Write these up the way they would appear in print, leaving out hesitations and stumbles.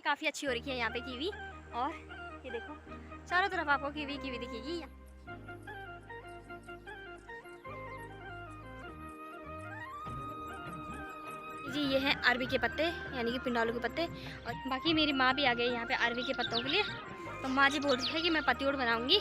काफ़ी अच्छी हो रखी है यहाँ पे कीवी। और ये देखो चारों तरफ आपको कीवी कीवी दिखेगी। जी ये हैं अरबी के पत्ते यानी कि पिंडालू के पत्ते। और बाकी मेरी माँ भी आ गई यहाँ पे अरबी के पत्तों के लिए। तो माँ जी बोल रही है कि मैं पत्तीउड़ बनाऊंगी।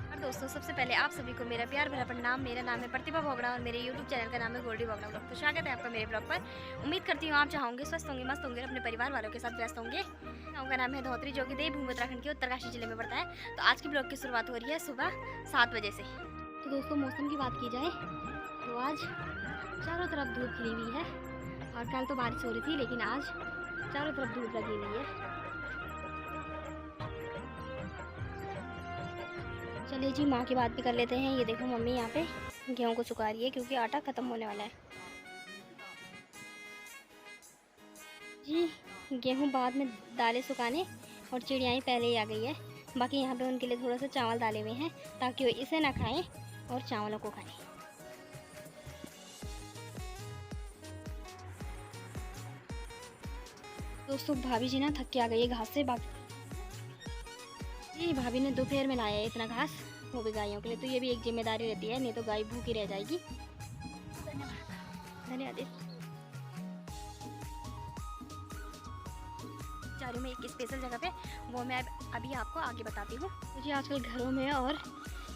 और दोस्तों सबसे पहले आप सभी को मेरा प्यार भरा प्रणाम। मेरा नाम है प्रतिभा बोगड़ा और मेरे यूट्यूब चैनल का नाम है गोल्डी बोगड़ा ब्लॉग। तो स्वागत है आपका मेरे ब्लॉग पर। उम्मीद करती हूँ आप चाहोगे स्वस्थ होंगे, मस्त होंगे, अपने परिवार वालों के साथ व्यस्त होंगे। गाँव का नाम है धोत्री जो कि देवभूमि उत्तराखंड के उत्तरकाशी जिले में पड़ता है। तो आज की ब्लॉग की शुरुआत हो रही है सुबह 7 बजे से। तो दोस्तों मौसम की बात की जाए तो आज चारों तरफ धूप खिली हुई है। और कल तो बारिश हो रही थी लेकिन आज चारों तरफ धूप लगी हुई है। चलिए जी माँ की बात भी कर लेते हैं। ये देखो मम्मी यहाँ पे गेहूँ को सुखा रही है क्योंकि आटा ख़त्म होने वाला है। जी गेहूँ बाद में डाले सुखाने और चिड़ियाँ पहले ही आ गई है। बाकी यहाँ पे उनके लिए थोड़ा सा चावल डाले हुए हैं ताकि वो इसे ना खाएं और चावलों को खाएं। दोस्तों भाभी जी ना थक के आ गई है घास से। जी भाभी ने दोपहर में लाया है इतना घास, वो भी गायों के लिए। तो ये भी एक जिम्मेदारी रहती है, नहीं तो गाय भूखी रह जाएगी। धन्यवाद। जा रही हूँ मैं एक स्पेशल जगह पे, वो मैं अभी आपको आगे बताती हूँ। मुझे आजकल घरों में और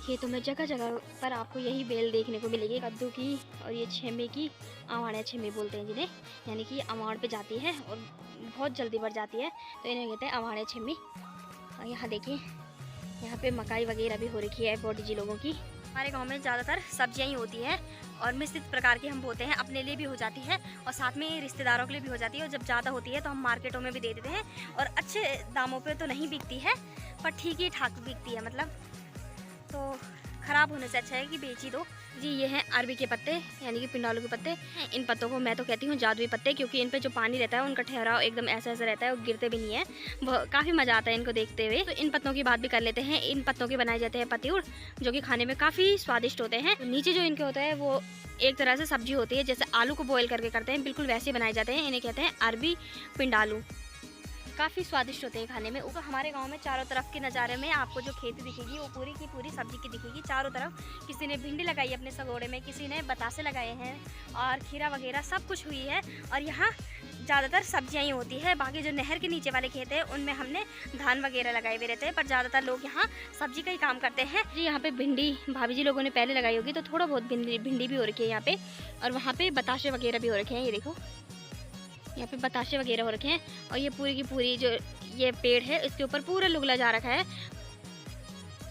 खेतों में जगह जगह पर आपको यही बेल देखने को मिलेगी, कद्दू की और ये छेमे की। आवाड़ छेमे बोलते हैं जिन्हें, यानी कि अवाड़ पे जाती है और बहुत जल्दी बढ़ जाती है, तो इन्हें कहते हैं अवाड़ छेमी। और यहाँ देखिए यहाँ पे मकाई वगैरह भी हो रखी है बॉडी जी लोगों की। हमारे गांव में ज़्यादातर सब्जियां ही होती हैं और मिश्रित प्रकार की हम बोते हैं। अपने लिए भी हो जाती है और साथ में रिश्तेदारों के लिए भी हो जाती है। और जब ज़्यादा होती है तो हम मार्केटों में भी दे देते हैं। और अच्छे दामों पे तो नहीं बिकती है पर ठीक ही ठाक बिकती है, मतलब तो ख़राब होने से अच्छा है कि बेच ही दो। जी ये हैं अरबी के पत्ते यानी कि पिंडालू के पत्ते। इन पत्तों को मैं तो कहती हूँ जादुई पत्ते, क्योंकि इन पे जो पानी रहता है उनका ठहराव एकदम ऐसा ऐसा रहता है और गिरते भी नहीं है। काफ़ी मज़ा आता है इनको देखते हुए। तो इन पत्तों की बात भी कर लेते हैं। इन पत्तों के बनाए जाते हैं पत्तीउड़, जो कि खाने में काफ़ी स्वादिष्ट होते हैं। तो नीचे जो इनके होता है वो एक तरह से सब्जी होती है, जैसे आलू को बॉयल करके करते हैं बिल्कुल वैसे बनाए जाते हैं। इन्हें कहते हैं अरबी पिंडालू। काफ़ी स्वादिष्ट होते हैं खाने में। ऊपर हमारे गांव में चारों तरफ के नज़ारे में आपको जो खेती दिखेगी वो पूरी की पूरी सब्जी की दिखेगी। चारों तरफ किसी ने भिंडी लगाई अपने सगोड़े में, किसी ने बतासे लगाए हैं और खीरा वगैरह सब कुछ हुई है। और यहाँ ज़्यादातर सब्जियाँ ही होती है। बाकी जो नहर के नीचे वाले खेत हैं उनमें हमने धान वगैरह लगाए हुए रहते हैं, पर ज़्यादातर लोग यहाँ सब्जी का ही काम करते हैं। जी यहाँ पे भिंडी भाभी जी लोगों ने पहले लगाई होगी, तो थोड़ा बहुत भिंडी भी हो रखी है यहाँ पे। और वहाँ पे बताशे वगैरह भी हो रखे हैं। ये देखो यहाँ पे बताशे वगैरह हो रखे हैं। और ये पूरी की पूरी जो ये पेड़ है इसके ऊपर पूरा लुगला जा रखा है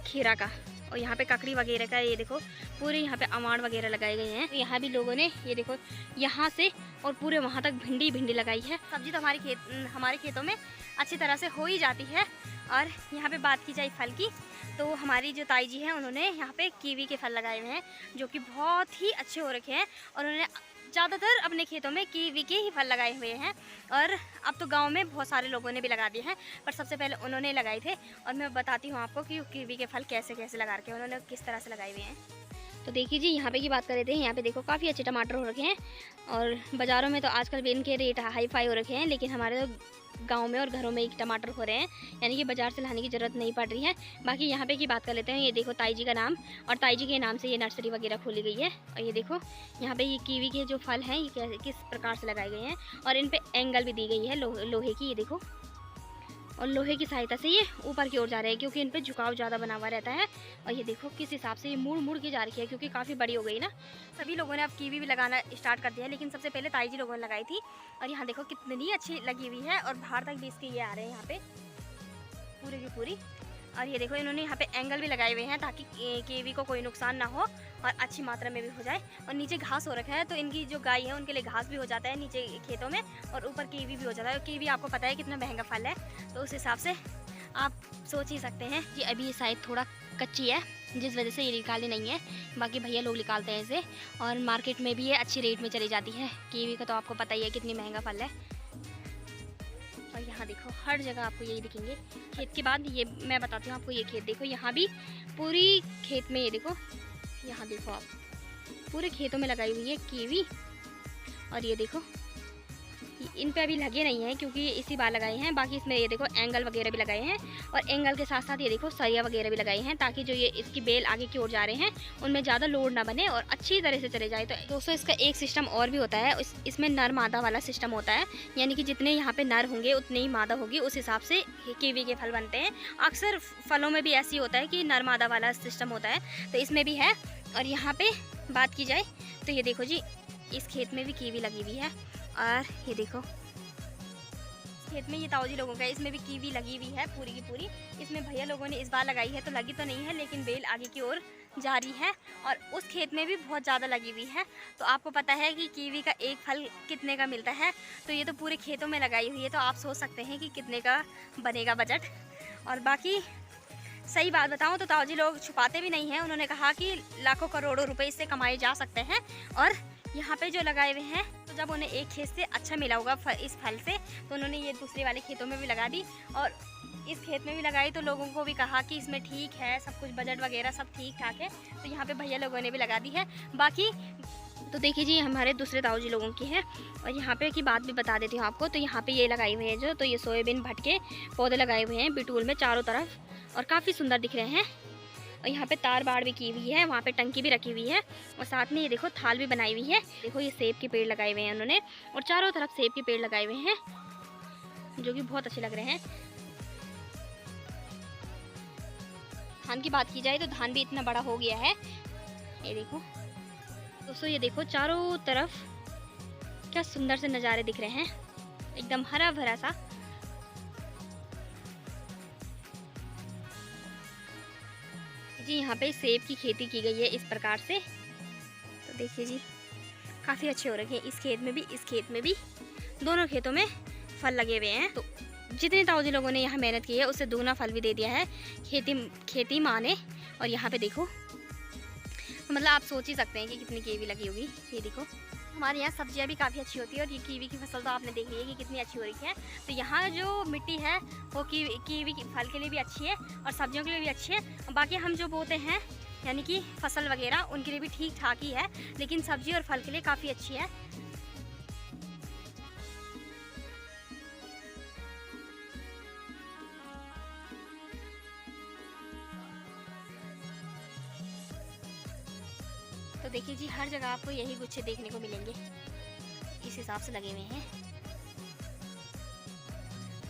खीरा का। और यहाँ पे ककड़ी वगैरह का ये देखो पूरे यहाँ पे अमाड़ वगैरह लगाए गए हैं। यहाँ भी लोगों ने ये देखो यहाँ से और पूरे वहाँ तक भिंडी लगाई है। सब्जी तो हमारे खेतों में अच्छी तरह से हो ही जाती है। और यहाँ पे बात की जाए फल की, तो हमारी जो ताई जी हैं उन्होंने यहाँ पे कीवी के फल लगाए हुए हैं, जो कि बहुत ही अच्छे हो रखे हैं। और उन्होंने ज़्यादातर अपने खेतों में कीवी के ही फल लगाए हुए हैं। और अब तो गांव में बहुत सारे लोगों ने भी लगा दिए हैं, पर सबसे पहले उन्होंने लगाए थे। और मैं बताती हूँ आपको कि कीवी के फल कैसे कैसे लगा रखे हैं उन्होंने, किस तरह से लगाए हुए हैं। तो देखिए जी यहाँ पे की बात कर रहे थे, यहाँ पे देखो काफ़ी अच्छे टमाटर हो रखे हैं। और बाज़ारों में तो आजकल भी इनके रेट हाई फाई हो रखे हैं, लेकिन हमारे तो गांव में और घरों में ही टमाटर हो रहे हैं, यानी कि बाज़ार से लाने की ज़रूरत नहीं पड़ रही है। बाकी यहाँ पे की बात कर लेते हैं। ये देखो ताई जी का नाम, और ताई जी के नाम से ये नर्सरी वगैरह खोली गई है। और ये देखो यहाँ पे ये कीवी के जो फल हैं ये किस प्रकार से लगाए गए हैं। और इन पर एंगल भी दी गई है लोहे की, ये देखो। और लोहे की सहायता से ये ऊपर की ओर जा रहे हैं, क्योंकि इन पे झुकाव ज़्यादा बना हुआ रहता है। और ये देखो किस हिसाब से ये मुड़ मुड़ के जा रही है, क्योंकि काफ़ी बड़ी हो गई ना। सभी लोगों ने अब कीवी भी लगाना स्टार्ट कर दिया है, लेकिन सबसे पहले ताई जी लोगों ने लगाई थी। और यहाँ देखो कितनी अच्छी लगी हुई है, और बाहर तक भी इसके ये आ रहे हैं यहाँ पे पूरी की पूरी। और ये देखो इन्होंने यहाँ पे एंगल भी लगाए हुए हैं ताकि कीवी को कोई नुकसान ना हो और अच्छी मात्रा में भी हो जाए। और नीचे घास हो रखा है, तो इनकी जो गाय है उनके लिए घास भी हो जाता है नीचे खेतों में, और ऊपर कीवी भी हो जाता है। कीवी आपको पता है कितना महंगा फल है, तो उस हिसाब से आप सोच ही सकते हैं कि अभी ये शायद थोड़ा कच्ची है, जिस वजह से ये निकाली नहीं है। बाकी भैया लोग निकालते हैं इसे, और मार्केट में भी ये अच्छी रेट में चली जाती है। कीवी का तो आपको पता ही है कितनी महंगा फल है। और यहाँ देखो हर जगह आपको यही दिखेंगे। खेत के बाद ये मैं बताती हूँ आपको, ये खेत देखो, यहाँ भी पूरी खेत में ये देखो, यहाँ देखो आप पूरे खेतों में लगाई हुई है कीवी। और ये देखो इन पे अभी लगे नहीं हैं क्योंकि इसी बार लगाए हैं। बाकी इसमें ये देखो एंगल वगैरह भी लगाए हैं और एंगल के साथ साथ ये देखो सरिया वगैरह भी लगाए हैं ताकि जो ये इसकी बेल आगे की ओर जा रहे हैं उनमें ज़्यादा लोड ना बने और अच्छी तरह से चले जाए। तो दोस्तों इसका एक सिस्टम और भी होता है, इसमें नर मादा वाला सिस्टम होता है, यानी कि जितने यहाँ पे नर होंगे उतनी ही मादा होगी, उस हिसाब से कीवी के फल बनते हैं। अक्सर फलों में भी ऐसी होता है कि नर मादा वाला सिस्टम होता है, तो इसमें भी है। और यहाँ पे बात की जाए तो ये देखो जी, इस खेत में भी कीवी लगी हुई है और ये देखो खेत में ये ताऊ जी लोगों का, इसमें भी कीवी लगी हुई है पूरी की पूरी। इसमें भैया लोगों ने इस बार लगाई है तो लगी तो नहीं है, लेकिन बेल आगे की ओर जा रही है और उस खेत में भी बहुत ज़्यादा लगी हुई है। तो आपको पता है कि कीवी का एक फल कितने का मिलता है, तो ये तो पूरे खेतों में लगाई हुई है, तो आप सोच सकते हैं कि कितने का बनेगा बजट। और बाकी सही बात बताऊं तो ताऊ जी लोग छुपाते भी नहीं हैं, उन्होंने कहा कि लाखों करोड़ों रुपए इससे कमाए जा सकते हैं। और यहाँ पे जो लगाए हुए हैं, तो जब उन्हें एक खेत से अच्छा मिला होगा इस फल से, तो उन्होंने ये दूसरे वाले खेतों में भी लगा दी और इस खेत में भी लगाई। तो लोगों को भी कहा कि इसमें ठीक है, सब कुछ बजट वगैरह सब ठीक ठाक है, तो यहाँ पे भैया लोगों ने भी लगा दी है। बाकी तो देखिए जी, हमारे दूसरे ताऊ जी लोगों की है। और यहाँ पे की बात भी बता देती हूँ आपको, तो यहाँ पे ये लगाए हुए हैं जो, तो ये सोयाबीन भटके पौधे लगाए हुए हैं बिटूल में चारों तरफ और काफ़ी सुंदर दिख रहे हैं। और यहाँ पे तार बाड़ भी की हुई है, वहाँ पे टंकी भी रखी हुई है और साथ में ये देखो थाल भी बनाई हुई है। देखो ये सेब के पेड़ लगाए हुए हैं उन्होंने और चारों तरफ सेब के पेड़ लगाए हुए हैं जो कि बहुत अच्छे लग रहे हैं। धान की बात की जाए तो धान भी इतना बड़ा हो गया है, ये देखो दोस्तों, ये देखो चारों तरफ क्या सुंदर से नज़ारे दिख रहे हैं, एकदम हरा भरा सा। जी यहाँ पे सेब की खेती की गई है इस प्रकार से, तो देखिए जी काफ़ी अच्छे हो रखे हैं। इस खेत में भी, इस खेत में भी, दोनों खेतों में फल लगे हुए हैं। तो जितने ताऊ जी लोगों ने यहाँ मेहनत की है उससे दूना फल भी दे दिया है खेती माँ ने। और यहाँ पे देखो, मतलब आप सोच ही सकते हैं कि कितनी कीवी लगी होगी। ये देखो हमारे यहाँ सब्जियाँ भी काफ़ी अच्छी होती है और ये कीवी की फसल तो आपने देख ली है कि कितनी अच्छी हो रही है। तो यहाँ जो मिट्टी है वो कीवी की फल के लिए भी अच्छी है और सब्जियों के लिए भी अच्छी है। बाकी हम जो बोते हैं यानी कि फसल वगैरह, उनके लिए भी ठीक ठाक ही है, लेकिन सब्जी और फल के लिए काफ़ी अच्छी है। तो देखिए जी, हर जगह आपको यही गुच्छे देखने को मिलेंगे, इस हिसाब से लगे हुए हैं।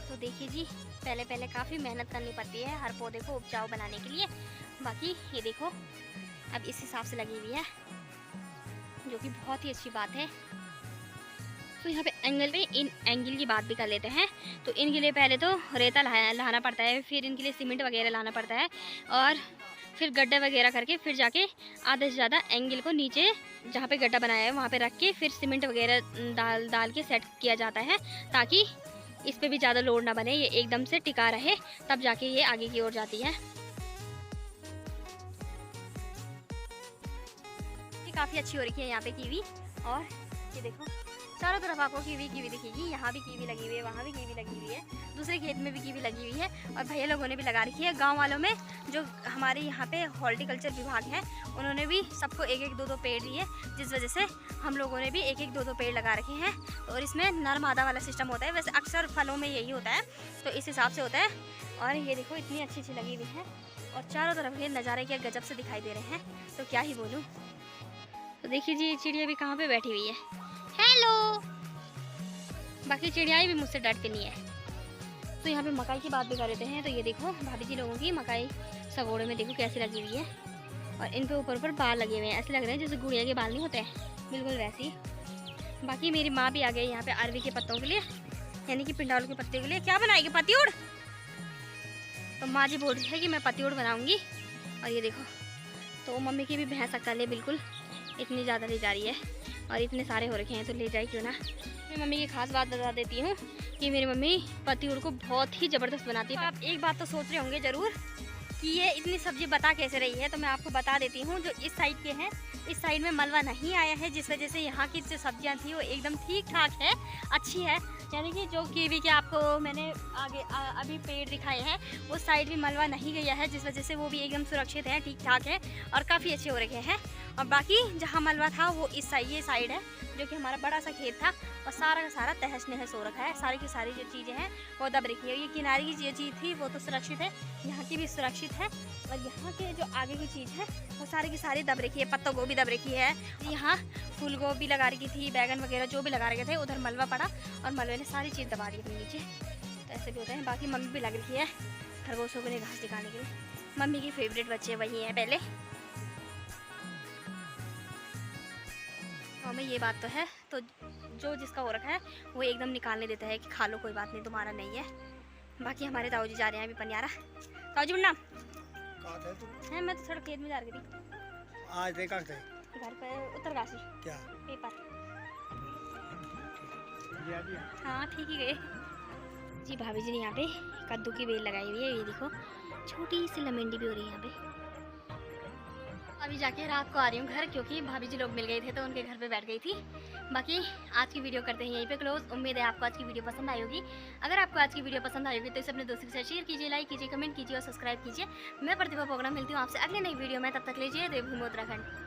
तो देखिए जी, पहले काफ़ी मेहनत करनी पड़ती है हर पौधे को उपजाऊ बनाने के लिए। बाकी ये देखो अब इस हिसाब से लगी हुई है, जो कि बहुत ही अच्छी बात है। तो यहाँ पे एंगल पे इन एंगल की बात भी कर लेते हैं। तो इनके लिए पहले तो रेता लाना पड़ता है, फिर इनके लिए सीमेंट वगैरह लाना पड़ता है और फिर गड्ढा वगैरह करके फिर जाके आधे से ज़्यादा एंगल को नीचे जहाँ पे गड्ढा बनाया है वहाँ पे रख के फिर सीमेंट वगैरह डाल के सेट किया जाता है, ताकि इस पे भी ज़्यादा लोड ना बने, ये एकदम से टिका रहे, तब जाके ये आगे की ओर जाती है। ये काफ़ी अच्छी हो रही है यहाँ पे कीवी। और ये देखो चारों तरफ आपको कीवी दिखेगी, यहाँ भी कीवी लगी हुई है, वहाँ भी कीवी लगी हुई है, दूसरे खेत में भी कीवी लगी हुई है और भैया लोगों ने भी लगा रखी है। गांव वालों में जो हमारे यहाँ पे हॉर्टिकल्चर विभाग है, उन्होंने भी सबको एक एक दो दो पेड़ दिए, जिस वजह से हम लोगों ने भी एक एक दो दो पेड़ लगा रखे हैं। और इसमें नर मादा वाला सिस्टम होता है, वैसे अक्सर फलों में यही होता है, तो इस हिसाब से होता है। और ये देखो इतनी अच्छी अच्छी लगी हुई है और चारों तरफ ये नज़ारे क्या गजब से दिखाई दे रहे हैं, तो क्या ही बोलूँ। तो देखिए जी, चिड़िया भी कहाँ पे बैठी हुई है, हेलो। बाकी चिड़ियाएँ भी मुझसे डरती नहीं है। तो यहाँ पे मकाई की बात भी कर लेते हैं। तो ये देखो भाभी जी लोगों की मकाई सगोड़े में देखो कैसी लगी हुई है और इन पे ऊपर बाल लगे हुए हैं, ऐसे लग रहे हैं जैसे गुड़िया के बाल नहीं होते हैं, बिल्कुल वैसी। बाकी मेरी माँ भी आ गई यहाँ पे अरवी के पत्तों के लिए, यानी कि पिंडालू के पत्ते के लिए। क्या बनाएगी, पतिउड़? तो माँ जी बोल रही है कि मैं पतिउड़ बनाऊँगी। और ये देखो, तो मम्मी की भी भैंस अक्ल है, बिल्कुल इतनी ज़्यादा ले जा रही है और इतने सारे हो रखे हैं, तो ले जाए क्यों ना। मैं मम्मी की खास बात बता देती हूँ कि मेरी मम्मी पतिउड़ को बहुत ही ज़बरदस्त बनाती है। आप एक बात तो सोच रहे होंगे ज़रूर कि ये इतनी सब्जी बता कैसे रही है, तो मैं आपको बता देती हूँ। जो इस साइड के हैं, इस साइड में मलबा नहीं आया है, जिस वजह से यहाँ की जो सब्जियाँ थी वो एकदम ठीक ठाक है, अच्छी है। यानी कि जो कीवी के आपको मैंने आगे अभी पेड़ दिखाए हैं, उस साइड भी मलबा नहीं गया है, जिस वजह से वो भी एकदम सुरक्षित है, ठीक ठाक है और काफ़ी अच्छे हो रखे हैं। और बाकी जहाँ मलबा था वो इस साइड, ये साइड है, जो कि हमारा बड़ा सा खेत था और सारा का सारा तहस नहस हो रखा है। सारी की सारी जो चीज़ें हैं वो दब रखी है। ये किनारे की जो चीज़ थी वो तो सुरक्षित है, यहाँ की भी सुरक्षित है, और यहाँ के जो आगे की चीज़ है वो सारी की सारी दब रखी है। पत्ता गोभी दब रखी है, यहाँ फूल गोभी लगा रखी थी, बैगन वगैरह जो भी लगा रखे थे, उधर मलबा पड़ा और मलबे ने सारी चीज़ दबा दी अपने नीचे। तो ऐसे भी होता है। बाकी मम्मी भी लग रखी है खरगोशों के लिए घास निकालने के लिए। मम्मी की फेवरेट बच्चे वही हैं पहले। और में ये बात तो है, तो जो जिसका हो रखा है वो एकदम निकालने देता है कि खा लो कोई बात नहीं, तुम्हारा नहीं है। बाकी हमारे ताऊ जी जा रहे हैं अभी पनियारा। ताऊ जी मुन्ना है, मैं तो थोड़ा खेत में जा रही थी आज देखा थे घर पर उत्तरकाशी। क्या पेपर दिया? हाँ ठीक ही गए जी। भाभी जी ने यहाँ पे कद्दू की बेल लगाई हुई है, ये देखो छोटी सी लमेंडी भी हो रही है यहाँ पे। अभी जाके रात को आ रही हूँ घर, क्योंकि भाभी जी लोग मिल गए थे तो उनके घर पे बैठ गई थी। बाकी आज की वीडियो करते हैं यहीं पे क्लोज। उम्मीद है आपको आज की वीडियो पसंद आई होगी। अगर आपको आज की वीडियो पसंद आई होगी तो इसे अपने दोस्तों के साथ शेयर कीजिए, लाइक कीजिए, कमेंट कीजिए और सब्सक्राइब कीजिए। मैं प्रतिभा प्रोग्राम मिलती हूँ आपसे अगले नई वीडियो में, तब तक लीजिए देवभूमि उत्तराखंड।